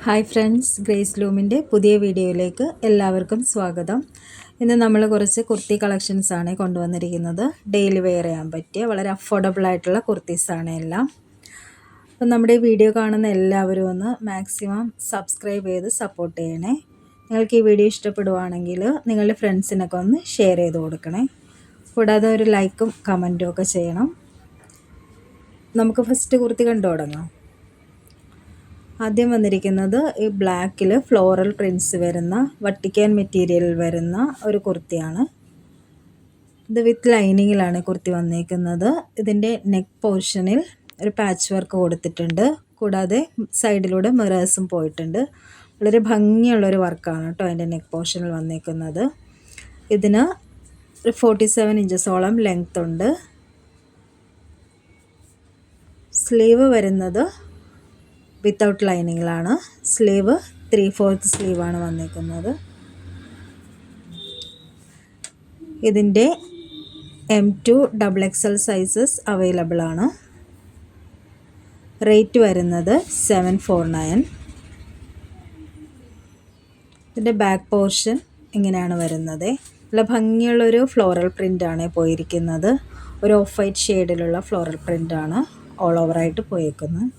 Hi friends, grace ലൂമിൻ്റെ പുതിയ വീഡിയോയിലേക്ക് എല്ലാവർക്കും സ്വാഗതം. ഇന്ന് നമ്മൾ കുറച്ച് കുർത്തി കളക്ഷൻസാണ് കൊണ്ടുവന്നിരിക്കുന്നത്. ഡെയിലി വെയർ ചെയ്യാൻ പറ്റിയ വളരെ അഫോർഡബിൾ ആയിട്ടുള്ള കുർത്തീസാണ് എല്ലാം. അപ്പം നമ്മുടെ ഈ വീഡിയോ കാണുന്ന എല്ലാവരും ഒന്ന് മാക്സിമം സബ്സ്ക്രൈബ് ചെയ്ത് സപ്പോർട്ട് ചെയ്യണേ. നിങ്ങൾക്ക് ഈ വീഡിയോ ഇഷ്ടപ്പെടുവാണെങ്കിൽ നിങ്ങളുടെ ഫ്രണ്ട്സിനൊക്കെ ഒന്ന് ഷെയർ ചെയ്ത് കൊടുക്കണേ. കൂടാതെ ഒരു ലൈക്കും കമൻറ്റും ഒക്കെ ചെയ്യണം. നമുക്ക് ഫസ്റ്റ് കുർത്തി കണ്ടു തുടങ്ങാം. ആദ്യം വന്നിരിക്കുന്നത് ഈ ബ്ലാക്കിൽ ഫ്ലോറൽ പ്രിൻറ്റ്സ് വരുന്ന വട്ടിക്കാൻ മെറ്റീരിയൽ വരുന്ന ഒരു കുർത്തിയാണ്. ഇത് വിത്ത് ലൈനിങ്ങിലാണ് കുർത്തി വന്നിരിക്കുന്നത്. ഇതിൻ്റെ നെക്ക് പോർഷനിൽ ഒരു പാച്ച് വർക്ക് കൊടുത്തിട്ടുണ്ട്. കൂടാതെ സൈഡിലൂടെ മിറേഴ്സും പോയിട്ടുണ്ട്. വളരെ ഭംഗിയുള്ളൊരു വർക്കാണ് കേട്ടോ അതിൻ്റെ നെക്ക് പോർഷനിൽ വന്നിരിക്കുന്നത്. ഇതിന് ഒരു 47 ഇഞ്ചസോളം ലെങ്ത് ഉണ്ട്. സ്ലീവ് വരുന്നത് വിത്തൗട്ട് ലൈനിങ്ങിലാണ്. സ്ലീവ് 3/4 സ്ലീവാണ് വന്നിരിക്കുന്നത്. ഇതിൻ്റെ M2 XXL സൈസസ് അവൈലബിൾ ആണ്. റേറ്റ് വരുന്നത് 749. ഇതിൻ്റെ ബാക്ക് പോർഷൻ ഇങ്ങനെയാണ് വരുന്നത്. നല്ല ഭംഗിയുള്ളൊരു ഫ്ലോറൽ പ്രിൻ്റാണ് പോയിരിക്കുന്നത്. ഒരു ഓഫ് വൈറ്റ് ഷെയ്ഡിലുള്ള ഫ്ലോറൽ പ്രിൻ്റാണ് ഓൾ ഓവറായിട്ട് പോയേക്കുന്നത്.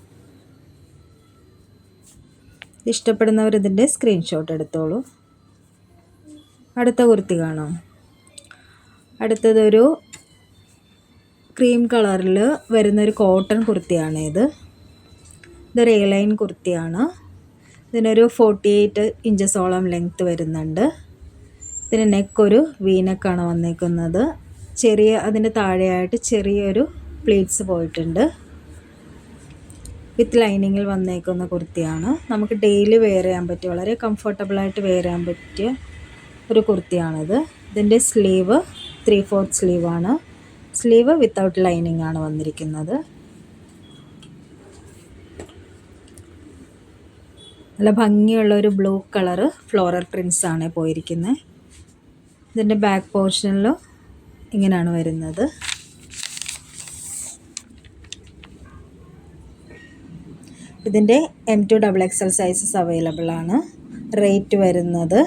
ഇഷ്ടപ്പെടുന്നവർ ഇതിൻ്റെ സ്ക്രീൻഷോട്ട് എടുത്തോളൂ. അടുത്ത കുർത്തി കാണാം. അടുത്തതൊരു ക്രീം കളറിൽ വരുന്നൊരു കോട്ടൺ കുർത്തിയാണ് ഇതൊരു എ ലൈൻ കുർത്തിയാണ്. ഇതിനൊരു 48 ഇഞ്ചസോളം ലെങ്ത്ത് വരുന്നുണ്ട്. ഇതിന് നെക്കൊരു വീനെക്കാണ് വന്നിരിക്കുന്നത്. അതിൻ്റെ താഴെയായിട്ട് ചെറിയൊരു പ്ലീറ്റ്സ് പോയിട്ടുണ്ട്. വിത്ത് ലൈനിങ്ങിൽ വന്നേക്കുന്ന കുർത്തിയാണ്. നമുക്ക് ഡെയിലി വെയർ ചെയ്യാൻ പറ്റിയ വളരെ കംഫർട്ടബിളായിട്ട് വെയർ ചെയ്യാൻ പറ്റിയ ഒരു കുർത്തിയാണിത്. ഇതിൻ്റെ സ്ലീവ് 3/4 സ്ലീവാണ്. സ്ലീവ് വിത്തൗട്ട് ലൈനിങ് ആണ് വന്നിരിക്കുന്നത്. നല്ല ഭംഗിയുള്ളൊരു ബ്ലൂ കളറ് ഫ്ലോറൽ പ്രിൻറ്റ്സ് ആണ് പോയിരിക്കുന്നത്. ഇതിൻ്റെ ബാക്ക് പോർഷനിൽ ഇങ്ങനെയാണ് വരുന്നത്. ഇതിൻ്റെ M2 XXL സൈസസ് അവൈലബിൾ ആണ്. റേറ്റ് വരുന്നത്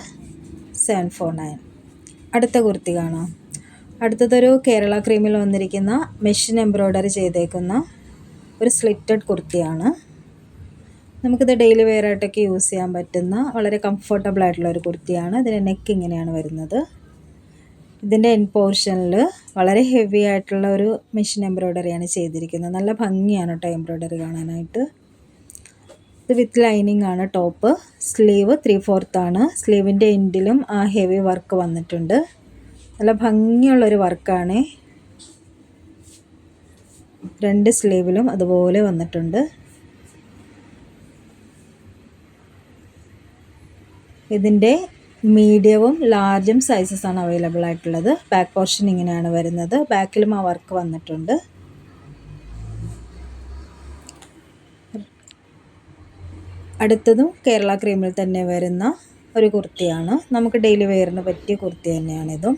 749. അടുത്ത കുർത്തി കാണാം. അടുത്തതൊരു കേരള ക്രീമിൽ വന്നിരിക്കുന്ന മെഷീൻ എംബ്രോയ്ഡറി ചെയ്തേക്കുന്ന ഒരു സ്ലിറ്റഡ് കുർത്തിയാണ്. നമുക്കിത് ഡെയിലി വെയർ ആയിട്ടൊക്കെ യൂസ് ചെയ്യാൻ പറ്റുന്ന വളരെ കംഫർട്ടബിൾ ആയിട്ടുള്ള ഒരു കുർത്തിയാണ്. ഇതിൻ്റെ നെക്ക് ഇങ്ങനെയാണ് വരുന്നത്. ഇതിൻ്റെ എൻ പോർഷനിൽ വളരെ ഹെവി ആയിട്ടുള്ള ഒരു മെഷീൻ എംബ്രോയ്ഡറിയാണ് ചെയ്തിരിക്കുന്നത്. നല്ല ഭംഗിയാണ് കേട്ടോ എംബ്രോയ്ഡറി കാണാനായിട്ട്. ഇത് വിത്ത് ലൈനിങ് ആണ് ടോപ്പ്. സ്ലീവ് 3/4 ആണ്. സ്ലീവിൻ്റെ എൻഡിലും ആ ഹെവി വർക്ക് വന്നിട്ടുണ്ട്. നല്ല ഭംഗിയുള്ളൊരു വർക്കാണ്. രണ്ട് സ്ലീവിലും അതുപോലെ വന്നിട്ടുണ്ട്. ഇതിൻ്റെ മീഡിയവും ലാർജും സൈസസ് ആണ് അവൈലബിൾ ആയിട്ടുള്ളത്. ബാക്ക് പോർഷൻ ഇങ്ങനെയാണ് വരുന്നത്. ബാക്കിലും ആ വർക്ക് വന്നിട്ടുണ്ട്. അടുത്തതും കേരള ക്രീമിൽ തന്നെ വരുന്ന ഒരു കുർത്തിയാണ്. നമുക്ക് ഡെയിലി വെയറിന് പറ്റിയ കുർത്തി തന്നെയാണിതും.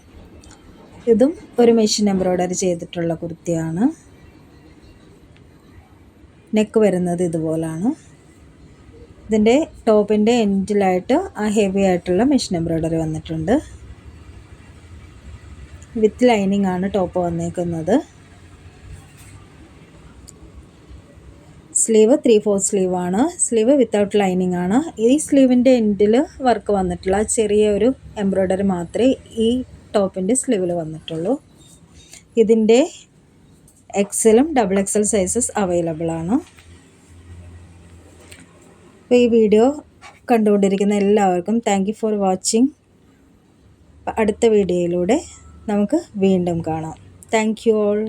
ഇതും ഒരു മെഷീൻ എംബ്രോയ്ഡറി ചെയ്തിട്ടുള്ള കുർത്തിയാണ്. നെക്ക് വരുന്നത് ഇതുപോലാണ്. ഇതിൻ്റെ ടോപ്പിൻ്റെ എൻഡിലായിട്ട് ആ ഹെവി ആയിട്ടുള്ള മെഷീൻ എംബ്രോയ്ഡറി വന്നിട്ടുണ്ട്. വിത്ത് ലൈനിങ് ആണ് ടോപ്പ് വന്നേക്കുന്നത്. സ്ലീവ് 3/4 സ്ലീവാണ്. സ്ലീവ് വിത്തൗട്ട് ലൈനിങ് ആണ്. ഈ സ്ലീവിൻ്റെ എൻഡിൽ വർക്ക് വന്നിട്ടുള്ള ചെറിയ ഒരു എംബ്രോയ്ഡറി മാത്രമേ ഈ ടോപ്പിൻ്റെ സ്ലീവിൽ വന്നിട്ടുള്ളൂ. ഇതിൻ്റെ XLും XXL സൈസസ് അവൈലബിൾ ആണ്. അപ്പോൾ ഈ വീഡിയോ കണ്ടുകൊണ്ടിരിക്കുന്ന എല്ലാവർക്കും താങ്ക് യു ഫോർ വാച്ചിങ്. അടുത്ത വീഡിയോയിലൂടെ നമുക്ക് വീണ്ടും കാണാം. Thank you all.